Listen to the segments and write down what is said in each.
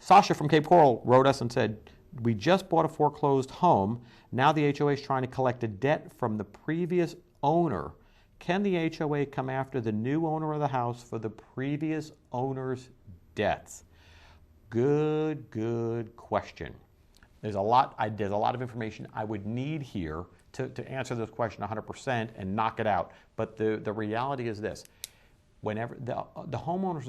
Sasha from Cape Coral wrote us and said, we just bought a foreclosed home. Now the HOA is trying to collect a debt from the previous owner. Can the HOA come after the new owner of the house for the previous owner's debts? Good question. There's a lot of information I would need here to answer this question 100% and knock it out. But the reality is this. Whenever the homeowners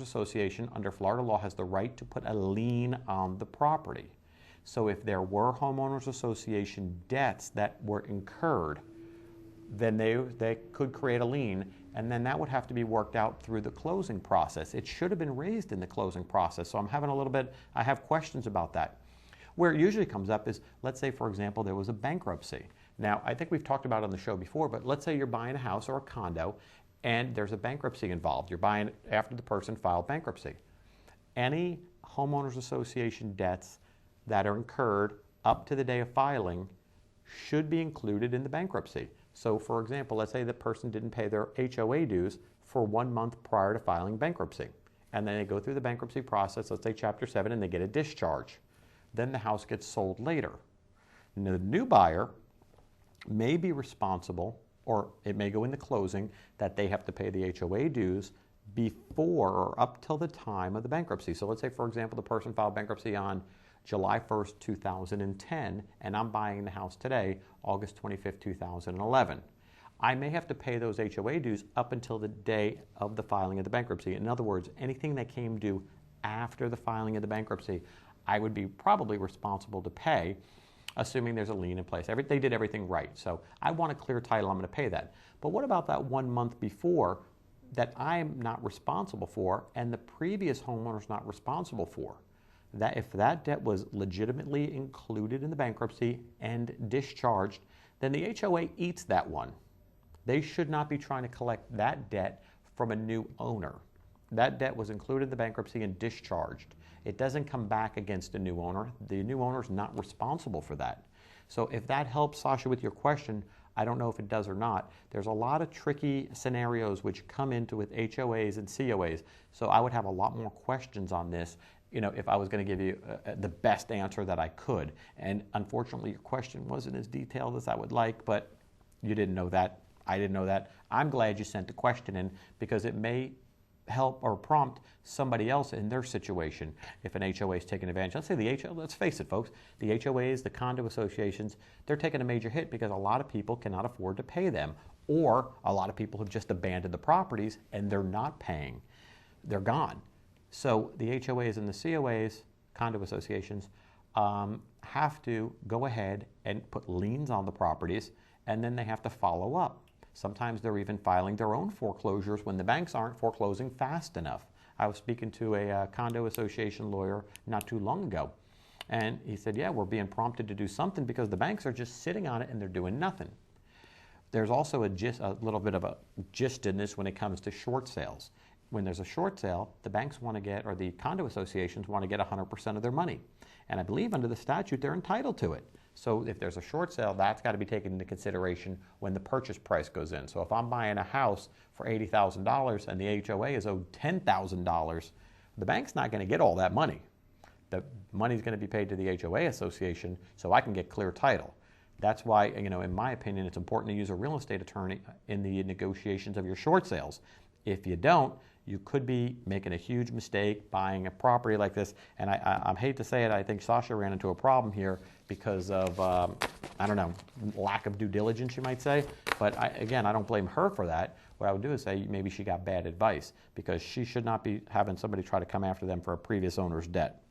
association under Florida law has the right to put a lien on the property. So if there were homeowners association debts that were incurred, then they could create a lien, and then that would have to be worked out through the closing process. It should have been raised in the closing process. So I have questions about that. Where it usually comes up is, let's say, for example, there was a bankruptcy. Now, I think we've talked about it on the show before, but let's say you're buying a house or a condo, and there's a bankruptcy involved. You're buying after the person filed bankruptcy. Any homeowners association debts that are incurred up to the day of filing should be included in the bankruptcy. So for example, let's say the person didn't pay their HOA dues for 1 month prior to filing bankruptcy. And then they go through the bankruptcy process, let's say Chapter 7, and they get a discharge. Then the house gets sold later. And the new buyer may be responsible, or it may go in the closing, that they have to pay the HOA dues before or up till the time of the bankruptcy. So let's say, for example, the person filed bankruptcy on July 1st, 2010, and I'm buying the house today, August 25th, 2011. I may have to pay those HOA dues up until the day of the filing of the bankruptcy. In other words, anything that came due after the filing of the bankruptcy, I would be probably responsible to pay, assuming there's a lien in place. They did everything right. So I want a clear title, I'm going to pay that. But what about that 1 month before that I'm not responsible for and the previous homeowner's not responsible for? That if that debt was legitimately included in the bankruptcy and discharged, then the HOA eats that one. They should not be trying to collect that debt from a new owner. That debt was included in the bankruptcy and discharged. It doesn't come back against a new owner. The new owner is not responsible for that. So if that helps, Sasha, with your question, I don't know if it does or not. There's a lot of tricky scenarios which come into with HOAs and COAs. So I would have a lot more questions on this, if I was going to give you the best answer that I could. And unfortunately, your question wasn't as detailed as I would like, but you didn't know that. I didn't know that. I'm glad you sent the question in because it may help or prompt somebody else in their situation if an HOA is taking advantage. Let's say let's face it, folks, the HOAs, the condo associations, they're taking a major hit because a lot of people cannot afford to pay them, or a lot of people have just abandoned the properties and they're not paying. They're gone. So the HOAs and the COAs, condo associations, have to go ahead and put liens on the properties, and then they have to follow up. Sometimes they're even filing their own foreclosures when the banks aren't foreclosing fast enough. I was speaking to a condo association lawyer not too long ago, and he said, yeah, we're being prompted to do something because the banks are just sitting on it and they're doing nothing. There's also a little bit of a gist in this when it comes to short sales. When there's a short sale, the banks want to get, or the condo associations want to get 100% of their money. And I believe under the statute, they're entitled to it. So if there's a short sale, that's got to be taken into consideration when the purchase price goes in. So if I'm buying a house for $80,000 and the HOA is owed $10,000, the bank's not going to get all that money. The money's going to be paid to the HOA association so I can get clear title. That's why, in my opinion, it's important to use a real estate attorney in the negotiations of your short sales. If you don't, you could be making a huge mistake buying a property like this. And I hate to say it, I think Sasha ran into a problem here because of, lack of due diligence, you might say. But again, I don't blame her for that. What I would do is say maybe she got bad advice because she should not be having somebody try to come after them for a previous owner's debt.